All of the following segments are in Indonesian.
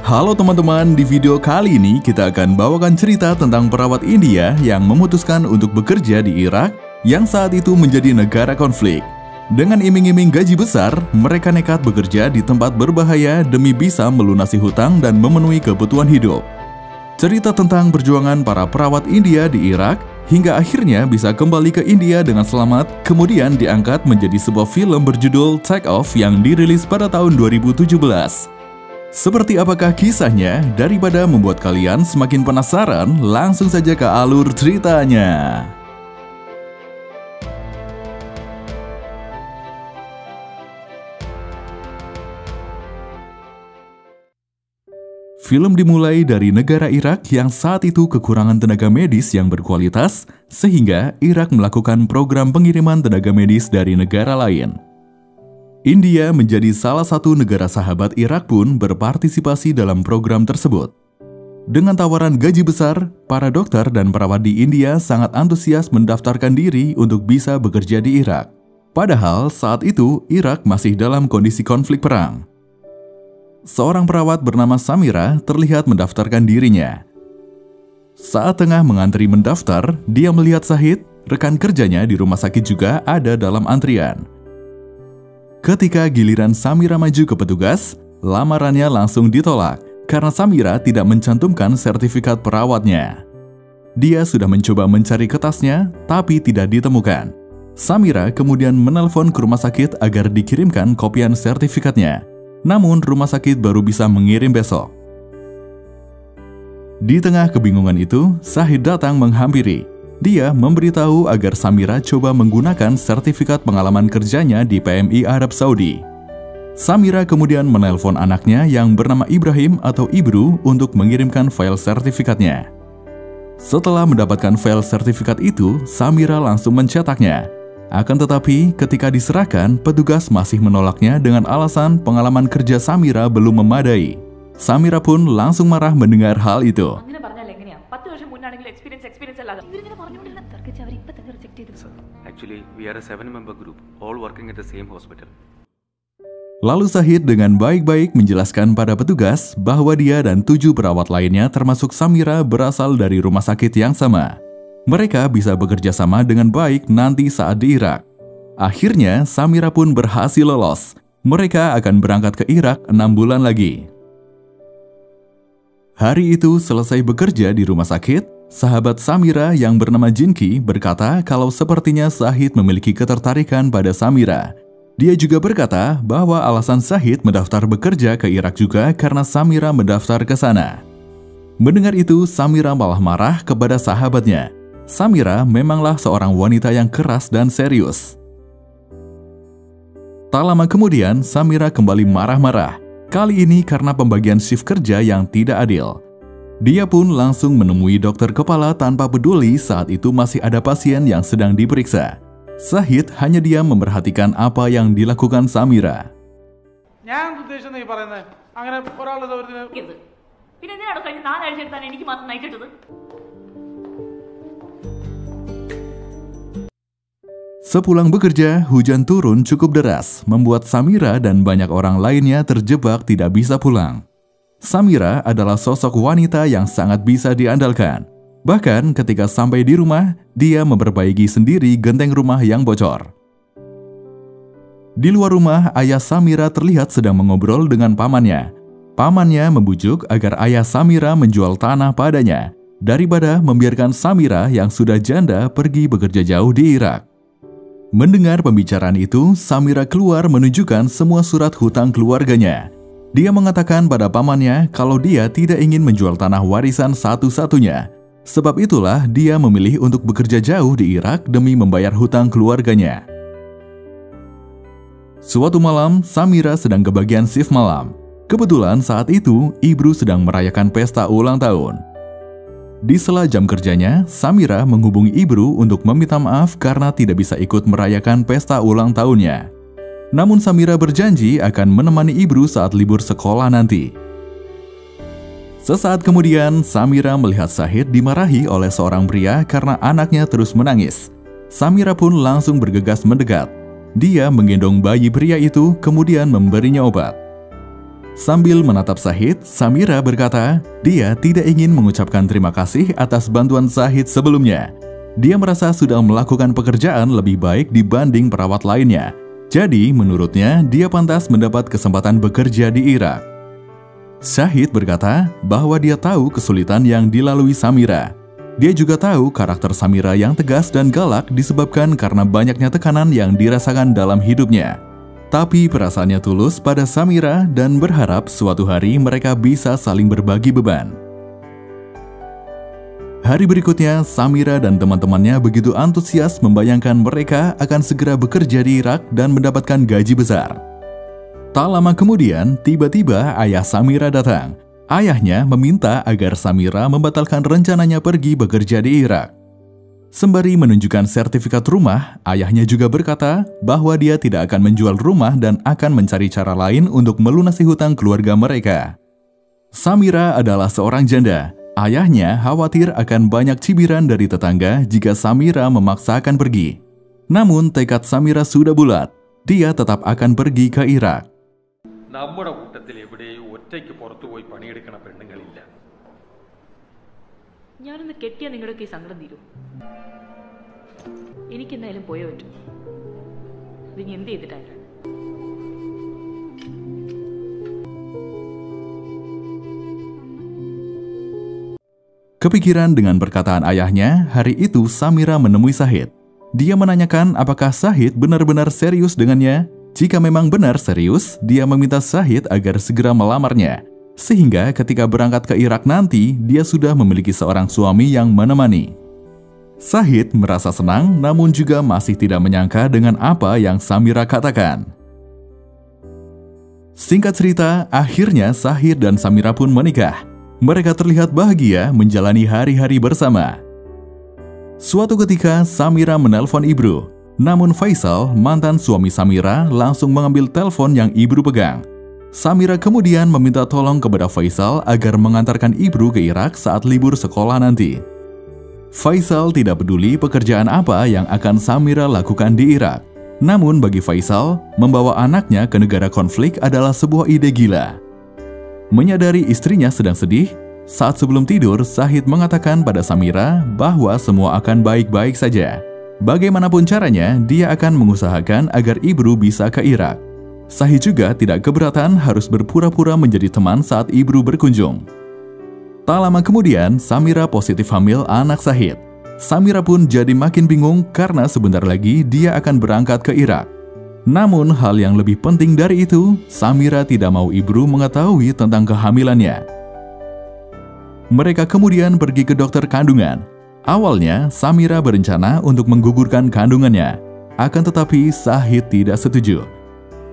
Halo teman-teman, di video kali ini kita akan bawakan cerita tentang perawat India yang memutuskan untuk bekerja di Irak yang saat itu menjadi negara konflik. Dengan iming-iming gaji besar, mereka nekat bekerja di tempat berbahaya demi bisa melunasi hutang dan memenuhi kebutuhan hidup. Cerita tentang perjuangan para perawat India di Irak hingga akhirnya bisa kembali ke India dengan selamat, kemudian diangkat menjadi sebuah film berjudul Take Off yang dirilis pada tahun 2017. Seperti apakah kisahnya? Daripada membuat kalian semakin penasaran, langsung saja ke alur ceritanya. Film dimulai dari negara Irak yang saat itu kekurangan tenaga medis yang berkualitas, sehingga Irak melakukan program pengiriman tenaga medis dari negara lain. India menjadi salah satu negara sahabat Irak pun berpartisipasi dalam program tersebut. Dengan tawaran gaji besar, para dokter dan perawat di India sangat antusias mendaftarkan diri untuk bisa bekerja di Irak. Padahal saat itu Irak masih dalam kondisi konflik perang. Seorang perawat bernama Samira terlihat mendaftarkan dirinya. Saat tengah mengantri mendaftar, dia melihat Sahid, rekan kerjanya di rumah sakit juga ada dalam antrian. Ketika giliran Samira maju ke petugas, lamarannya langsung ditolak karena Samira tidak mencantumkan sertifikat perawatnya. Dia sudah mencoba mencari ke tasnya, tapi tidak ditemukan. Samira kemudian menelpon ke rumah sakit agar dikirimkan kopian sertifikatnya. Namun rumah sakit baru bisa mengirim besok. Di tengah kebingungan itu, Sahid datang menghampiri. Dia memberitahu agar Samira coba menggunakan sertifikat pengalaman kerjanya di PMI Arab Saudi. Samira kemudian menelpon anaknya yang bernama Ibrahim atau Ibru untuk mengirimkan file sertifikatnya. Setelah mendapatkan file sertifikat itu, Samira langsung mencetaknya. Akan tetapi, ketika diserahkan, petugas masih menolaknya dengan alasan pengalaman kerja Samira belum memadai. Samira pun langsung marah mendengar hal itu. Actually, we are a 7-member group, all working at the same hospital. Lalu Sahid dengan baik-baik menjelaskan pada petugas bahwa dia dan 7 perawat lainnya termasuk Samira berasal dari rumah sakit yang sama. Mereka bisa bekerja sama dengan baik nanti saat di Irak. Akhirnya Samira pun berhasil lolos. Mereka akan berangkat ke Irak 6 bulan lagi. Hari itu selesai bekerja di rumah sakit, sahabat Samira yang bernama Jinki berkata kalau sepertinya Sahid memiliki ketertarikan pada Samira. Dia juga berkata bahwa alasan Sahid mendaftar bekerja ke Irak juga karena Samira mendaftar ke sana. Mendengar itu, Samira malah marah kepada sahabatnya. Samira memanglah seorang wanita yang keras dan serius. Tak lama kemudian, Samira kembali marah-marah. Kali ini karena pembagian shift kerja yang tidak adil. Dia pun langsung menemui dokter kepala tanpa peduli saat itu masih ada pasien yang sedang diperiksa. Sahid hanya diam memperhatikan apa yang dilakukan Samira. Sepulang bekerja, hujan turun cukup deras, membuat Samira dan banyak orang lainnya terjebak tidak bisa pulang. Samira adalah sosok wanita yang sangat bisa diandalkan. Bahkan ketika sampai di rumah, dia memperbaiki sendiri genteng rumah yang bocor. Di luar rumah, ayah Samira terlihat sedang mengobrol dengan pamannya. Pamannya membujuk agar ayah Samira menjual tanah padanya, daripada membiarkan Samira yang sudah janda pergi bekerja jauh di Irak. Mendengar pembicaraan itu, Samira keluar menunjukkan semua surat hutang keluarganya. Dia mengatakan pada pamannya kalau dia tidak ingin menjual tanah warisan satu-satunya. Sebab itulah dia memilih untuk bekerja jauh di Irak demi membayar hutang keluarganya. Suatu malam, Samira sedang kebagian shift malam. Kebetulan saat itu, Ibru sedang merayakan pesta ulang tahun. Di sela jam kerjanya, Samira menghubungi Ibru untuk meminta maaf karena tidak bisa ikut merayakan pesta ulang tahunnya. Namun Samira berjanji akan menemani Ibru saat libur sekolah nanti. Sesaat kemudian, Samira melihat Sahid dimarahi oleh seorang pria karena anaknya terus menangis. Samira pun langsung bergegas mendekat. Dia menggendong bayi pria itu kemudian memberinya obat. Sambil menatap Syahid, Samira berkata, dia tidak ingin mengucapkan terima kasih atas bantuan Syahid sebelumnya. Dia merasa sudah melakukan pekerjaan lebih baik dibanding perawat lainnya. Jadi, menurutnya, dia pantas mendapat kesempatan bekerja di Irak. Syahid berkata bahwa dia tahu kesulitan yang dilalui Samira. Dia juga tahu karakter Samira yang tegas dan galak disebabkan karena banyaknya tekanan yang dirasakan dalam hidupnya. Tapi perasaannya tulus pada Samira dan berharap suatu hari mereka bisa saling berbagi beban. Hari berikutnya, Samira dan teman-temannya begitu antusias membayangkan mereka akan segera bekerja di Irak dan mendapatkan gaji besar. Tak lama kemudian, tiba-tiba ayah Samira datang. Ayahnya meminta agar Samira membatalkan rencananya pergi bekerja di Irak. Sembari menunjukkan sertifikat rumah, ayahnya juga berkata bahwa dia tidak akan menjual rumah dan akan mencari cara lain untuk melunasi hutang keluarga mereka. Samira adalah seorang janda. Ayahnya khawatir akan banyak cibiran dari tetangga jika Samira memaksakan pergi. Namun tekad Samira sudah bulat. Dia tetap akan pergi ke Irak. നമ്മുടെ കൂട്ടത്തിൽ എവിടെയും ഒറ്റയ്ക്ക് പുറത്തു പോയി പണിയെടുക്കണ പെണ്ണുങ്ങളില്ല. ഞാനൊന്ന് കെട്ടിയാൽ നിങ്ങളുടെയൊക്കെ ഈ സങ്കടം തീരും. എനിക്കെന്തായാലും പോയേ പറ്റൂ. അതിനി എന്ത് ചെയ്തിട്ടായാലും. Kepikiran dengan perkataan ayahnya, hari itu Samira menemui Syahid. Dia menanyakan apakah Syahid benar-benar serius dengannya. Jika memang benar serius, dia meminta Syahid agar segera melamarnya. Sehingga ketika berangkat ke Irak nanti, dia sudah memiliki seorang suami yang menemani. Syahid merasa senang, namun juga masih tidak menyangka dengan apa yang Samira katakan. Singkat cerita, akhirnya Syahid dan Samira pun menikah. Mereka terlihat bahagia menjalani hari-hari bersama. Suatu ketika, Samira menelpon Ibru. Namun Faisal, mantan suami Samira, langsung mengambil telepon yang Ibru pegang. Samira kemudian meminta tolong kepada Faisal agar mengantarkan Ibru ke Irak saat libur sekolah nanti. Faisal tidak peduli pekerjaan apa yang akan Samira lakukan di Irak. Namun bagi Faisal, membawa anaknya ke negara konflik adalah sebuah ide gila. Menyadari istrinya sedang sedih, saat sebelum tidur, Syahid mengatakan pada Samira bahwa semua akan baik-baik saja. Bagaimanapun caranya, dia akan mengusahakan agar Ibru bisa ke Irak. Syahid juga tidak keberatan harus berpura-pura menjadi teman saat Ibru berkunjung. Tak lama kemudian, Samira positif hamil anak Syahid. Samira pun jadi makin bingung karena sebentar lagi dia akan berangkat ke Irak. Namun hal yang lebih penting dari itu, Samira tidak mau Ibru mengetahui tentang kehamilannya. Mereka kemudian pergi ke dokter kandungan. Awalnya, Samira berencana untuk menggugurkan kandungannya. Akan tetapi, Syahid tidak setuju.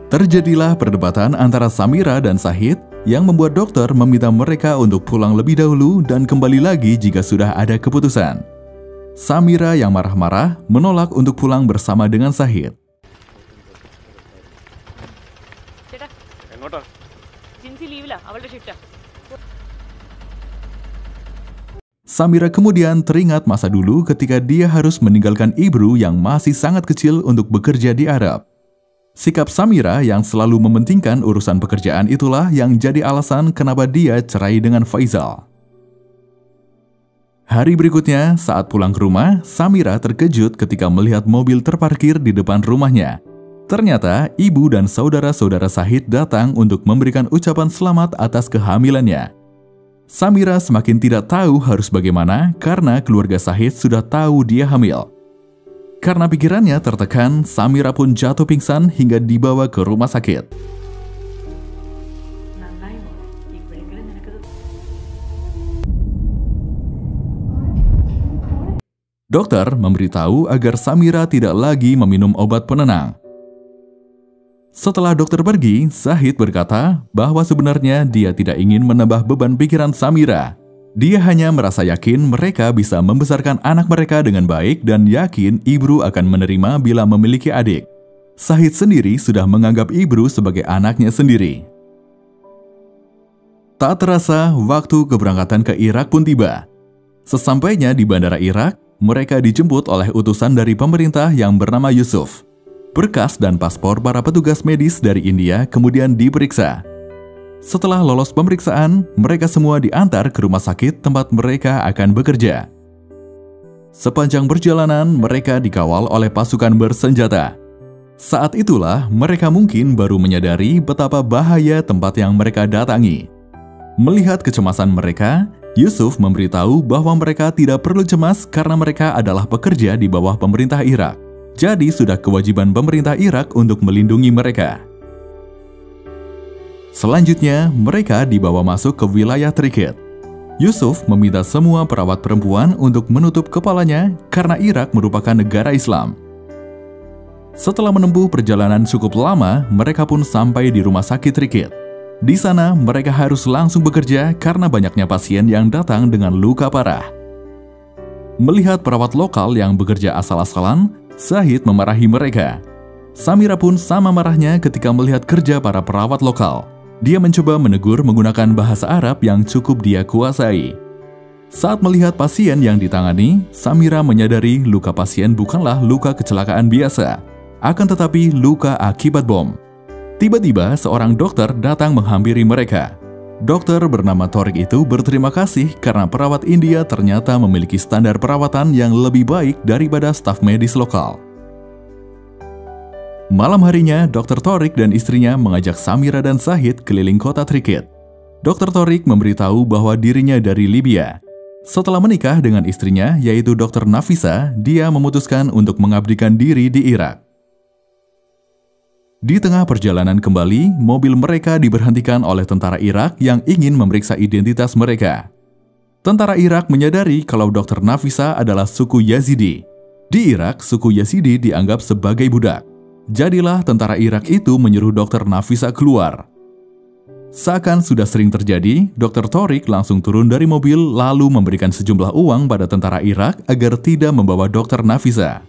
Terjadilah perdebatan antara Samira dan Syahid yang membuat dokter meminta mereka untuk pulang lebih dahulu dan kembali lagi jika sudah ada keputusan. Samira yang marah-marah menolak untuk pulang bersama dengan Syahid. Samira kemudian teringat masa dulu ketika dia harus meninggalkan Ibru yang masih sangat kecil untuk bekerja di Arab. Sikap Samira yang selalu mementingkan urusan pekerjaan itulah yang jadi alasan kenapa dia cerai dengan Faisal. Hari berikutnya, saat pulang ke rumah, Samira terkejut ketika melihat mobil terparkir di depan rumahnya. Ternyata, ibu dan saudara-saudara Syahid datang untuk memberikan ucapan selamat atas kehamilannya. Samira semakin tidak tahu harus bagaimana karena keluarga Syahid sudah tahu dia hamil. Karena pikirannya tertekan, Samira pun jatuh pingsan hingga dibawa ke rumah sakit. Dokter memberitahu agar Samira tidak lagi meminum obat penenang. Setelah dokter pergi, Syahid berkata bahwa sebenarnya dia tidak ingin menambah beban pikiran Samira. Dia hanya merasa yakin mereka bisa membesarkan anak mereka dengan baik dan yakin Ibru akan menerima bila memiliki adik. Syahid sendiri sudah menganggap Ibru sebagai anaknya sendiri. Tak terasa, waktu keberangkatan ke Irak pun tiba. Sesampainya di bandara Irak, mereka dijemput oleh utusan dari pemerintah yang bernama Yusuf. Berkas dan paspor para petugas medis dari India kemudian diperiksa. Setelah lolos pemeriksaan, mereka semua diantar ke rumah sakit tempat mereka akan bekerja. Sepanjang perjalanan, mereka dikawal oleh pasukan bersenjata. Saat itulah mereka mungkin baru menyadari betapa bahaya tempat yang mereka datangi. Melihat kecemasan mereka, Yusuf memberitahu bahwa mereka tidak perlu cemas karena mereka adalah pekerja di bawah pemerintah Irak. Jadi sudah kewajiban pemerintah Irak untuk melindungi mereka. Selanjutnya, mereka dibawa masuk ke wilayah Tikrit. Yusuf meminta semua perawat perempuan untuk menutup kepalanya karena Irak merupakan negara Islam. Setelah menempuh perjalanan cukup lama, mereka pun sampai di rumah sakit Tikrit. Di sana, mereka harus langsung bekerja karena banyaknya pasien yang datang dengan luka parah. Melihat perawat lokal yang bekerja asal-asalan, Syahid memarahi mereka. Samira pun sama marahnya ketika melihat kerja para perawat lokal. Dia mencoba menegur menggunakan bahasa Arab yang cukup dia kuasai. Saat melihat pasien yang ditangani, Samira menyadari luka pasien bukanlah luka kecelakaan biasa, akan tetapi luka akibat bom. Tiba-tiba seorang dokter datang menghampiri mereka. Dokter bernama Torik itu berterima kasih karena perawat India ternyata memiliki standar perawatan yang lebih baik daripada staf medis lokal. Malam harinya, Dr. Torik dan istrinya mengajak Samira dan Syahid keliling kota Tikrit. Dr. Torik memberitahu bahwa dirinya dari Libya. Setelah menikah dengan istrinya, yaitu Dr. Nafisa, dia memutuskan untuk mengabdikan diri di Irak. Di tengah perjalanan kembali, mobil mereka diberhentikan oleh tentara Irak yang ingin memeriksa identitas mereka. Tentara Irak menyadari kalau Dr. Nafisa adalah suku Yazidi. Di Irak, suku Yazidi dianggap sebagai budak. Jadilah tentara Irak itu menyuruh Dr. Nafisa keluar. Seakan sudah sering terjadi, Dr. Torik langsung turun dari mobil lalu memberikan sejumlah uang pada tentara Irak agar tidak membawa Dr. Nafisa.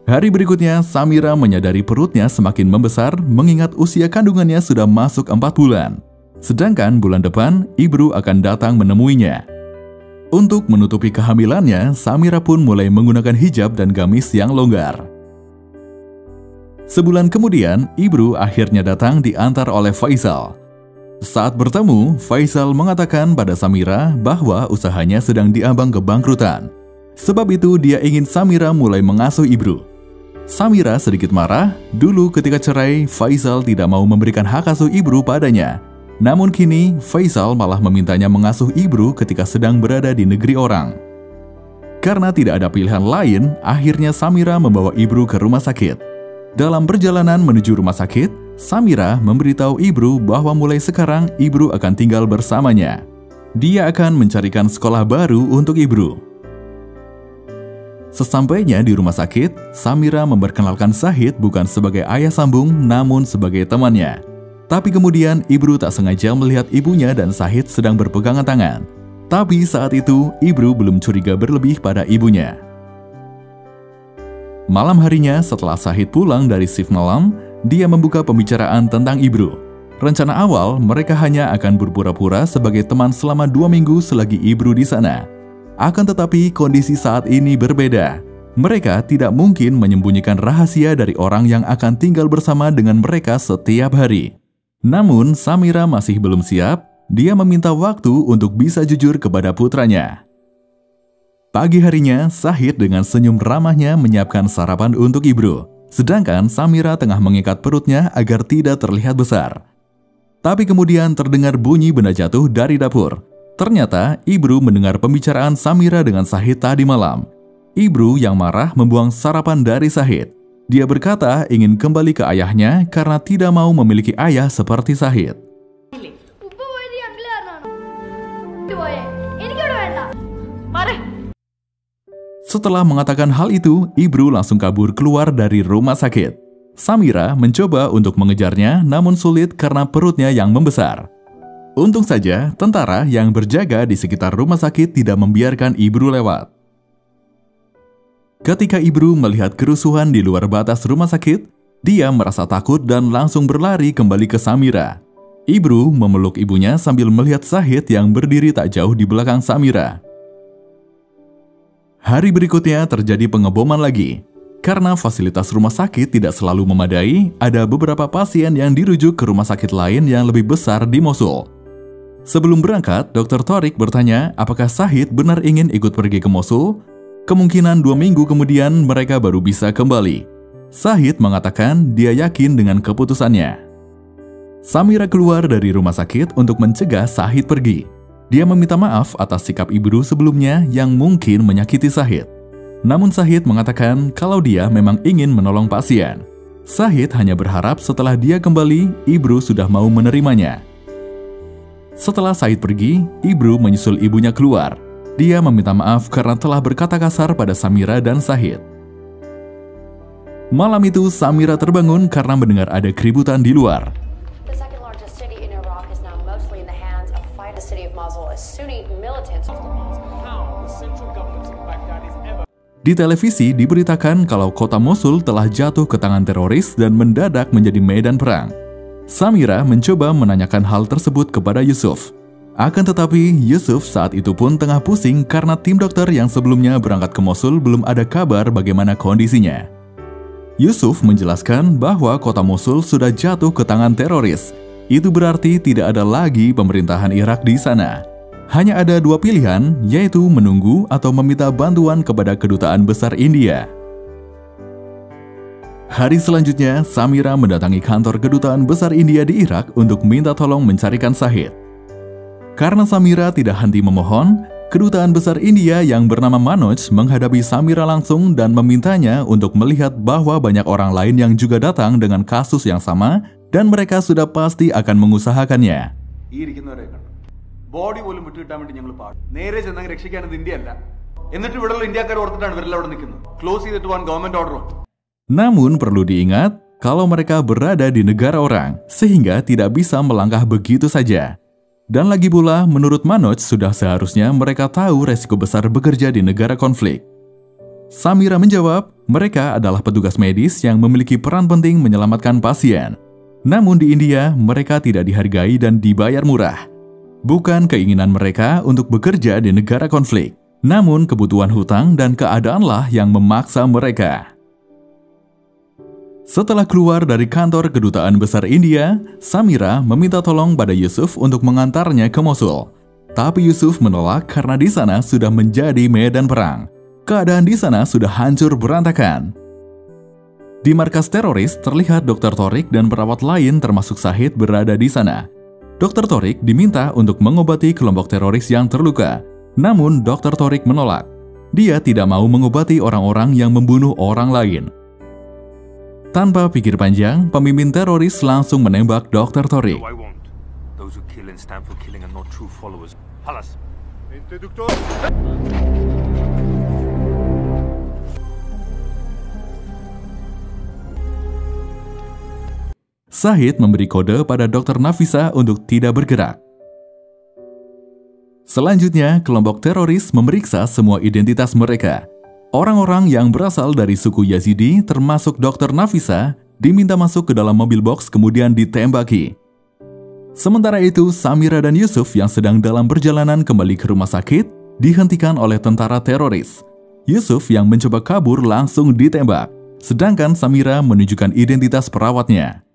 Hari berikutnya, Samira menyadari perutnya semakin membesar mengingat usia kandungannya sudah masuk 4 bulan. Sedangkan bulan depan, Ibru akan datang menemuinya. Untuk menutupi kehamilannya, Samira pun mulai menggunakan hijab dan gamis yang longgar. Sebulan kemudian, Ibru akhirnya datang diantar oleh Faisal. Saat bertemu, Faisal mengatakan pada Samira bahwa usahanya sedang diambang kebangkrutan. Sebab itu dia ingin Samira mulai mengasuh Ibru. Samira sedikit marah, dulu ketika cerai, Faisal tidak mau memberikan hak asuh Ibru padanya. Namun kini, Faisal malah memintanya mengasuh Ibru ketika sedang berada di negeri orang. Karena tidak ada pilihan lain, akhirnya Samira membawa Ibru ke rumah sakit. Dalam perjalanan menuju rumah sakit, Samira memberitahu Ibru bahwa mulai sekarang Ibru akan tinggal bersamanya. Dia akan mencarikan sekolah baru untuk Ibru. Sesampainya di rumah sakit, Samira memperkenalkan Syahid bukan sebagai ayah sambung namun sebagai temannya. Tapi kemudian Ibru tak sengaja melihat ibunya dan Syahid sedang berpegangan tangan. Tapi saat itu Ibru belum curiga berlebih pada ibunya. Malam harinya setelah Syahid pulang dari shift malam, dia membuka pembicaraan tentang Ibru. Rencana awal mereka hanya akan berpura-pura sebagai teman selama 2 minggu selagi Ibru di sana. Akan tetapi kondisi saat ini berbeda. Mereka tidak mungkin menyembunyikan rahasia dari orang yang akan tinggal bersama dengan mereka setiap hari. Namun Samira masih belum siap, dia meminta waktu untuk bisa jujur kepada putranya. Pagi harinya, Syahid dengan senyum ramahnya menyiapkan sarapan untuk Ibru. Sedangkan Samira tengah mengikat perutnya agar tidak terlihat besar. Tapi kemudian terdengar bunyi benda jatuh dari dapur. Ternyata Ibru mendengar pembicaraan Samira dengan Syahid tadi malam. Ibru yang marah membuang sarapan dari Syahid. Dia berkata ingin kembali ke ayahnya karena tidak mau memiliki ayah seperti Syahid. Setelah mengatakan hal itu, Ibru langsung kabur keluar dari rumah sakit. Samira mencoba untuk mengejarnya namun sulit karena perutnya yang membesar. Untung saja tentara yang berjaga di sekitar rumah sakit tidak membiarkan Ibru lewat. Ketika Ibru melihat kerusuhan di luar batas rumah sakit, dia merasa takut dan langsung berlari kembali ke Samira. Ibru memeluk ibunya sambil melihat Syahid yang berdiri tak jauh di belakang Samira. Hari berikutnya terjadi pengeboman lagi. Karena fasilitas rumah sakit tidak selalu memadai, ada beberapa pasien yang dirujuk ke rumah sakit lain yang lebih besar di Mosul. Sebelum berangkat, Dr. Tariq bertanya apakah Shahid benar ingin ikut pergi ke Mosul. Kemungkinan 2 minggu kemudian mereka baru bisa kembali. Shahid mengatakan dia yakin dengan keputusannya. Samira keluar dari rumah sakit untuk mencegah Shahid pergi. Dia meminta maaf atas sikap Ibru sebelumnya yang mungkin menyakiti Shahid. Namun Shahid mengatakan kalau dia memang ingin menolong pasien. Shahid hanya berharap setelah dia kembali, Ibru sudah mau menerimanya. Setelah Shahid pergi, Ibru menyusul ibunya keluar. Dia meminta maaf karena telah berkata kasar pada Samira dan Shahid. Malam itu Samira terbangun karena mendengar ada keributan di luar. Di televisi diberitakan kalau kota Mosul telah jatuh ke tangan teroris dan mendadak menjadi medan perang. Samira mencoba menanyakan hal tersebut kepada Yusuf. Akan tetapi, Yusuf saat itu pun tengah pusing karena tim dokter yang sebelumnya berangkat ke Mosul belum ada kabar bagaimana kondisinya. Yusuf menjelaskan bahwa kota Mosul sudah jatuh ke tangan teroris. Itu berarti tidak ada lagi pemerintahan Irak di sana. Hanya ada 2 pilihan, yaitu menunggu atau meminta bantuan kepada Kedutaan Besar India. Hari selanjutnya, Samira mendatangi kantor Kedutaan Besar India di Irak untuk minta tolong mencarikan Shahid. Karena Samira tidak henti memohon, Kedutaan Besar India yang bernama Manoj menghadapi Samira langsung dan memintanya untuk melihat bahwa banyak orang lain yang juga datang dengan kasus yang sama dan mereka sudah pasti akan mengusahakannya. Body പോലും വിട്ടുകിട്ടാൻ വേണ്ടി ഞങ്ങൾ പാടും. നേരെ ചെന്നങ്ങ് രക്ഷിക്കാനത് ഇന്ത്യ അല്ല. എന്നിട്ട് ഇവിടെയുള്ള ഇന്ത്യക്കാർ ഓർത്തിട്ടാണ് ഇവരെല്ലാം അവിടെ നിൽക്കുന്നത്. ക്ലോസ് ചെയ്തിട്ട് പോകാൻ ഗവൺമെന്റ് ഓർഡർ ഉണ്ട്. Namun perlu diingat kalau mereka berada di negara orang, sehingga tidak bisa melangkah begitu saja. Dan lagi pula, menurut Manoj sudah seharusnya mereka tahu resiko besar bekerja di negara konflik. Samira menjawab, mereka adalah petugas medis yang memiliki peran penting menyelamatkan pasien. Namun di India, mereka tidak dihargai dan dibayar murah. Bukan keinginan mereka untuk bekerja di negara konflik, namun kebutuhan hutang dan keadaanlah yang memaksa mereka. Setelah keluar dari kantor Kedutaan Besar India, Samira meminta tolong pada Yusuf untuk mengantarnya ke Mosul. Tapi Yusuf menolak karena di sana sudah menjadi medan perang. Keadaan di sana sudah hancur berantakan. Di markas teroris terlihat Dr. Tariq dan perawat lain termasuk Shahid berada di sana. Dr. Tariq diminta untuk mengobati kelompok teroris yang terluka. Namun Dr. Tariq menolak. Dia tidak mau mengobati orang-orang yang membunuh orang lain. Tanpa pikir panjang, pemimpin teroris langsung menembak Dr. Tariq. Shahid memberi kode pada Dr. Nafisa untuk tidak bergerak. Selanjutnya, kelompok teroris memeriksa semua identitas mereka. Orang-orang yang berasal dari suku Yazidi, termasuk Dr. Nafisa, diminta masuk ke dalam mobil box kemudian ditembaki. Sementara itu, Samira dan Yusuf yang sedang dalam perjalanan kembali ke rumah sakit, dihentikan oleh tentara teroris. Yusuf yang mencoba kabur langsung ditembak, sedangkan Samira menunjukkan identitas perawatnya.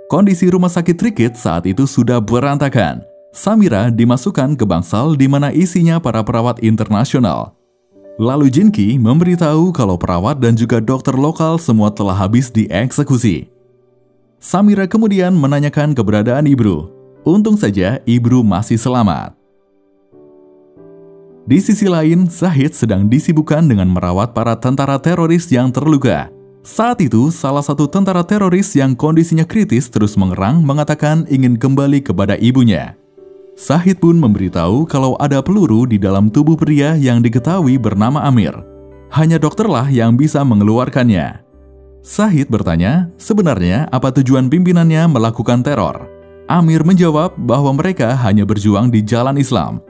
Kondisi rumah sakit Trikit saat itu sudah berantakan. Samira dimasukkan ke bangsal di mana isinya para perawat internasional. Lalu Jinki memberitahu kalau perawat dan juga dokter lokal semua telah habis dieksekusi. Samira kemudian menanyakan keberadaan Ibru. Untung saja Ibru masih selamat. Di sisi lain, Shahid sedang disibukkan dengan merawat para tentara teroris yang terluka. Saat itu, salah satu tentara teroris yang kondisinya kritis terus mengerang mengatakan ingin kembali kepada ibunya. Shahid pun memberitahu kalau ada peluru di dalam tubuh pria yang diketahui bernama Amir. Hanya dokterlah yang bisa mengeluarkannya. Shahid bertanya, sebenarnya apa tujuan pimpinannya melakukan teror? Amir menjawab bahwa mereka hanya berjuang di jalan Islam.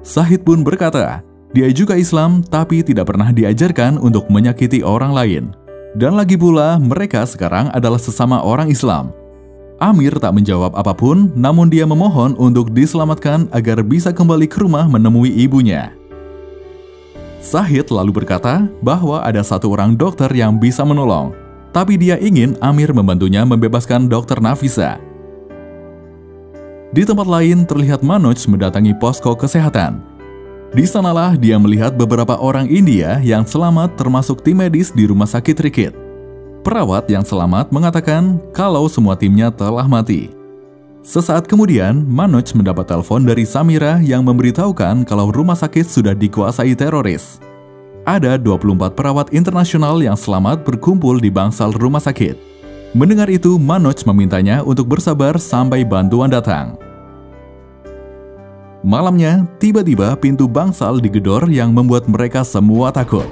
Shahid pun berkata, dia juga Islam tapi tidak pernah diajarkan untuk menyakiti orang lain. Dan lagi pula, mereka sekarang adalah sesama orang Islam. Amir tak menjawab apapun, namun dia memohon untuk diselamatkan agar bisa kembali ke rumah menemui ibunya. Sahid lalu berkata bahwa ada satu orang dokter yang bisa menolong, tapi dia ingin Amir membantunya membebaskan Dr. Nafisa. Di tempat lain terlihat Manoj mendatangi posko kesehatan. Di sanalah dia melihat beberapa orang India yang selamat termasuk tim medis di rumah sakit Rikit. Perawat yang selamat mengatakan kalau semua timnya telah mati. Sesaat kemudian, Manoj mendapat telepon dari Samira yang memberitahukan kalau rumah sakit sudah dikuasai teroris. Ada 24 perawat internasional yang selamat berkumpul di bangsal rumah sakit. Mendengar itu, Manoj memintanya untuk bersabar sampai bantuan datang. Malamnya, tiba-tiba pintu bangsal digedor yang membuat mereka semua takut.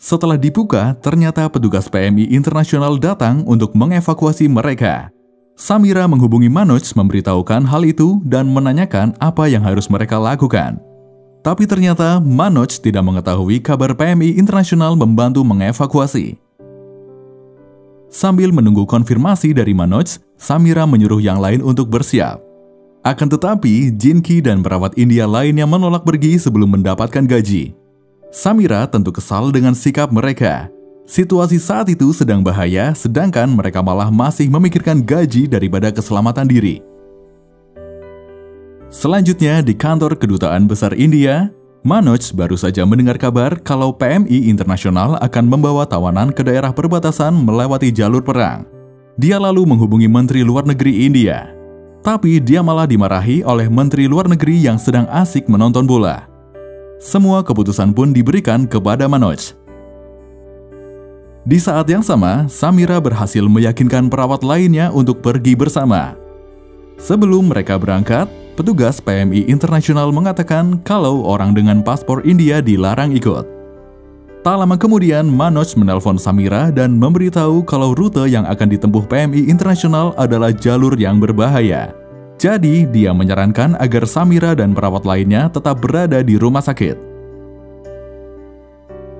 Setelah dibuka, ternyata petugas PMI Internasional datang untuk mengevakuasi mereka. Samira menghubungi Manoj memberitahukan hal itu dan menanyakan apa yang harus mereka lakukan. Tapi ternyata Manoj tidak mengetahui kabar PMI Internasional membantu mengevakuasi. Sambil menunggu konfirmasi dari Manoj, Samira menyuruh yang lain untuk bersiap. Akan tetapi, Jinki dan perawat India lainnya menolak pergi sebelum mendapatkan gaji. Samira tentu kesal dengan sikap mereka. Situasi saat itu sedang bahaya, sedangkan mereka malah masih memikirkan gaji daripada keselamatan diri. Selanjutnya di kantor Kedutaan Besar India, Manoj baru saja mendengar kabar kalau PMI Internasional akan membawa tawanan ke daerah perbatasan melewati jalur perang. Dia lalu menghubungi Menteri Luar Negeri India. Tapi dia malah dimarahi oleh Menteri Luar Negeri yang sedang asik menonton bola. Semua keputusan pun diberikan kepada Manoj. Di saat yang sama, Samira berhasil meyakinkan perawat lainnya untuk pergi bersama. Sebelum mereka berangkat, petugas PMI Internasional mengatakan kalau orang dengan paspor India dilarang ikut. Tak lama kemudian, Manoj menelpon Samira dan memberitahu kalau rute yang akan ditempuh PMI Internasional adalah jalur yang berbahaya. Jadi, dia menyarankan agar Samira dan perawat lainnya tetap berada di rumah sakit.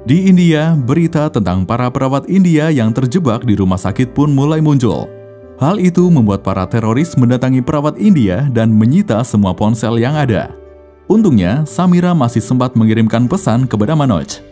Di India, berita tentang para perawat India yang terjebak di rumah sakit pun mulai muncul. Hal itu membuat para teroris mendatangi perawat India dan menyita semua ponsel yang ada. Untungnya, Samira masih sempat mengirimkan pesan kepada Manoj.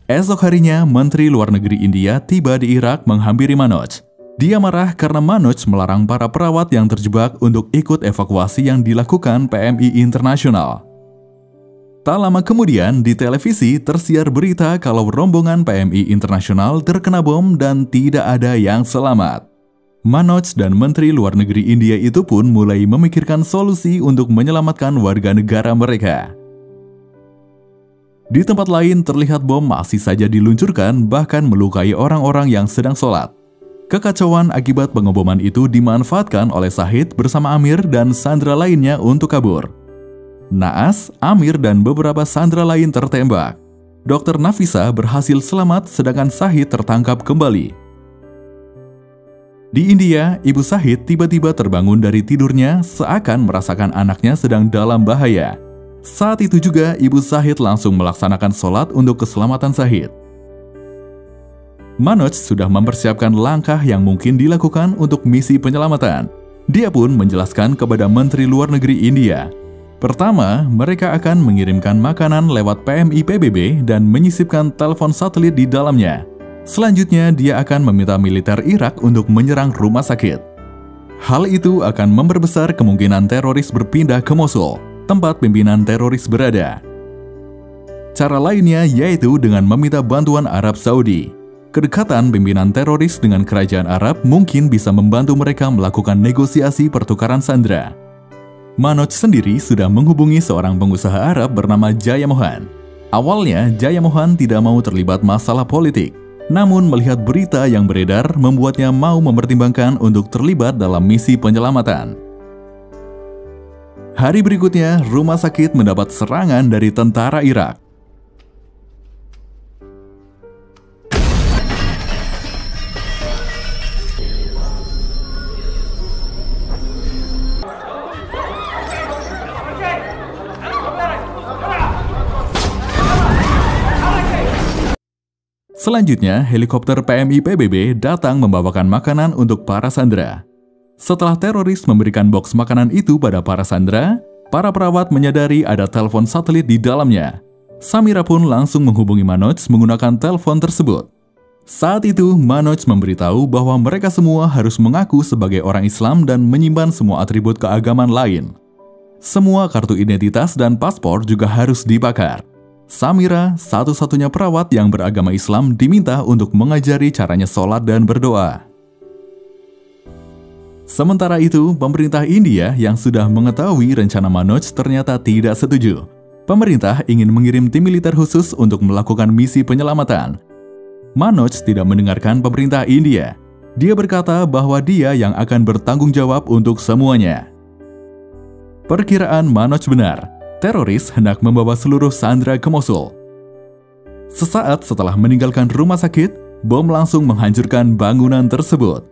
Esok harinya, Menteri Luar Negeri India tiba di Irak menghampiri Manoj. Dia marah karena Manoj melarang para perawat yang terjebak untuk ikut evakuasi yang dilakukan PMI Internasional. Tak lama kemudian, di televisi tersiar berita kalau rombongan PMI Internasional terkena bom dan tidak ada yang selamat. Manoj dan Menteri Luar Negeri India itu pun mulai memikirkan solusi untuk menyelamatkan warga negara mereka. Di tempat lain terlihat bom masih saja diluncurkan, bahkan melukai orang-orang yang sedang sholat. Kekacauan akibat pengeboman itu dimanfaatkan oleh Sahid bersama Amir dan sandera lainnya untuk kabur. Naas, Amir dan beberapa sandera lain tertembak. Dr. Nafisa berhasil selamat sedangkan Sahid tertangkap kembali. Di India, Ibu Sahid tiba-tiba terbangun dari tidurnya seakan merasakan anaknya sedang dalam bahaya. Saat itu juga Ibu Sahid langsung melaksanakan sholat untuk keselamatan Sahid. Manoj sudah mempersiapkan langkah yang mungkin dilakukan untuk misi penyelamatan. Dia pun menjelaskan kepada Menteri Luar Negeri India. Pertama, mereka akan mengirimkan makanan lewat PMI PBB dan menyisipkan telepon satelit di dalamnya. Selanjutnya, dia akan meminta militer Irak untuk menyerang rumah sakit. Hal itu akan memperbesar kemungkinan teroris berpindah ke Mosul, tempat pimpinan teroris berada. Cara lainnya yaitu dengan meminta bantuan Arab Saudi. Kedekatan pimpinan teroris dengan kerajaan Arab mungkin bisa membantu mereka melakukan negosiasi pertukaran sandera. Manoj sendiri sudah menghubungi seorang pengusaha Arab bernama Jaya Mohan. Awalnya, Jaya Mohan tidak mau terlibat masalah politik. Namun melihat berita yang beredar membuatnya mau mempertimbangkan untuk terlibat dalam misi penyelamatan. Hari berikutnya, rumah sakit mendapat serangan dari tentara Irak. Selanjutnya, helikopter PMI PBB datang membawakan makanan untuk para sandera. Setelah teroris memberikan boks makanan itu pada para sandera, para perawat menyadari ada telepon satelit di dalamnya. Samira pun langsung menghubungi Manoj menggunakan telepon tersebut. Saat itu, Manoj memberitahu bahwa mereka semua harus mengaku sebagai orang Islam dan menyimpan semua atribut keagamaan lain. Semua kartu identitas dan paspor juga harus dibakar. Samira, satu-satunya perawat yang beragama Islam, diminta untuk mengajari caranya sholat dan berdoa. Sementara itu, pemerintah India yang sudah mengetahui rencana Manoj ternyata tidak setuju. Pemerintah ingin mengirim tim militer khusus untuk melakukan misi penyelamatan. Manoj tidak mendengarkan pemerintah India. Dia berkata bahwa dia yang akan bertanggung jawab untuk semuanya. Perkiraan Manoj benar. Teroris hendak membawa seluruh sandera ke Mosul. Sesaat setelah meninggalkan rumah sakit, bom langsung menghancurkan bangunan tersebut.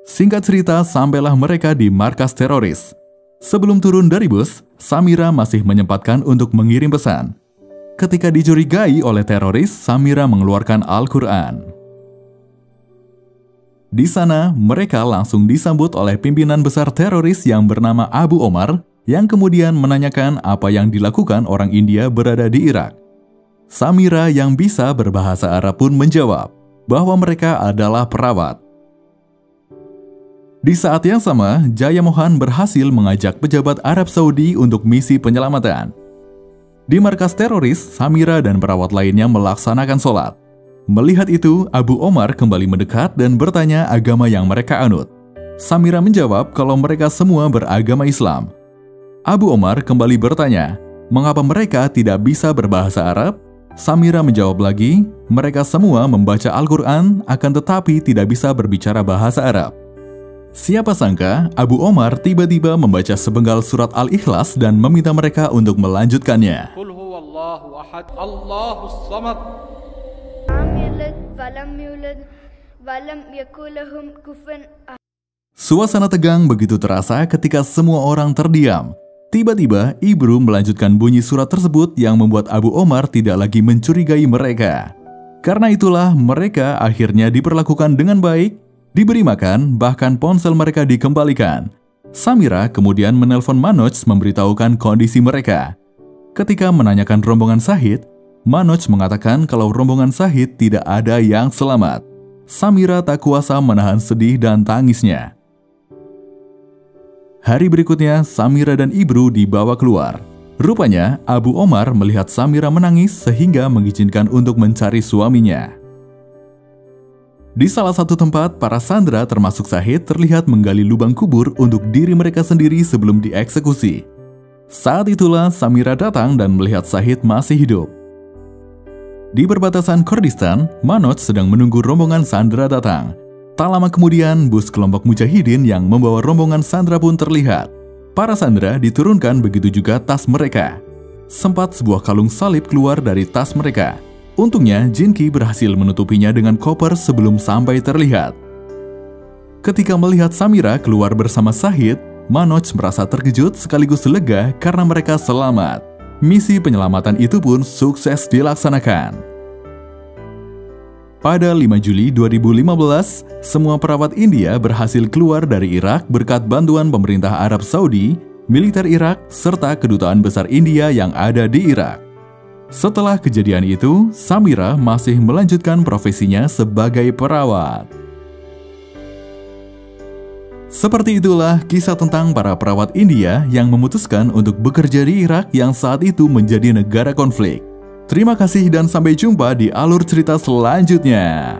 Singkat cerita, sampailah mereka di markas teroris. Sebelum turun dari bus, Samira masih menyempatkan untuk mengirim pesan. Ketika dicurigai oleh teroris, Samira mengeluarkan Al-Quran. Di sana, mereka langsung disambut oleh pimpinan besar teroris yang bernama Abu Omar, yang kemudian menanyakan apa yang dilakukan orang India berada di Irak. Samira yang bisa berbahasa Arab pun menjawab bahwa mereka adalah perawat. Di saat yang sama, Jaya Mohan berhasil mengajak pejabat Arab Saudi untuk misi penyelamatan. Di markas teroris, Samira dan perawat lainnya melaksanakan sholat. Melihat itu, Abu Omar kembali mendekat dan bertanya agama yang mereka anut. Samira menjawab kalau mereka semua beragama Islam. Abu Omar kembali bertanya, mengapa mereka tidak bisa berbahasa Arab? Samira menjawab lagi, mereka semua membaca Al-Quran akan tetapi tidak bisa berbicara bahasa Arab. Siapa sangka, Abu Omar tiba-tiba membaca sepenggal surat Al-Ikhlas dan meminta mereka untuk melanjutkannya. Qul huwallahu ahad, Allahus samad. Suasana tegang begitu terasa ketika semua orang terdiam. Tiba-tiba, Ibru melanjutkan bunyi surat tersebut yang membuat Abu Omar tidak lagi mencurigai mereka. Karena itulah, mereka akhirnya diperlakukan dengan baik, diberi makan, bahkan ponsel mereka dikembalikan. Samira kemudian menelpon Manoj memberitahukan kondisi mereka. Ketika menanyakan rombongan Syahid, Manoj mengatakan kalau rombongan Syahid tidak ada yang selamat. Samira tak kuasa menahan sedih dan tangisnya. Hari berikutnya, Samira dan Ibru dibawa keluar. Rupanya, Abu Omar melihat Samira menangis sehingga mengizinkan untuk mencari suaminya. Di salah satu tempat, para sandera termasuk Syahid terlihat menggali lubang kubur untuk diri mereka sendiri sebelum dieksekusi. Saat itulah Samira datang dan melihat Syahid masih hidup. Di perbatasan Kurdistan, Manoj sedang menunggu rombongan sandera datang. Tak lama kemudian, bus kelompok mujahidin yang membawa rombongan sandera pun terlihat. Para sandera diturunkan, begitu juga tas mereka. Sempat sebuah kalung salib keluar dari tas mereka. Untungnya, Jinki berhasil menutupinya dengan koper sebelum sampai terlihat. Ketika melihat Samira keluar bersama Syahid, Manoj merasa terkejut sekaligus lega karena mereka selamat. Misi penyelamatan itu pun sukses dilaksanakan. Pada 5 Juli 2015, semua perawat India berhasil keluar dari Irak berkat bantuan pemerintah Arab Saudi, militer Irak, serta kedutaan besar India yang ada di Irak. Setelah kejadian itu, Samira masih melanjutkan profesinya sebagai perawat. Seperti itulah kisah tentang para perawat India yang memutuskan untuk bekerja di Irak yang saat itu menjadi negara konflik. Terima kasih dan sampai jumpa di alur cerita selanjutnya.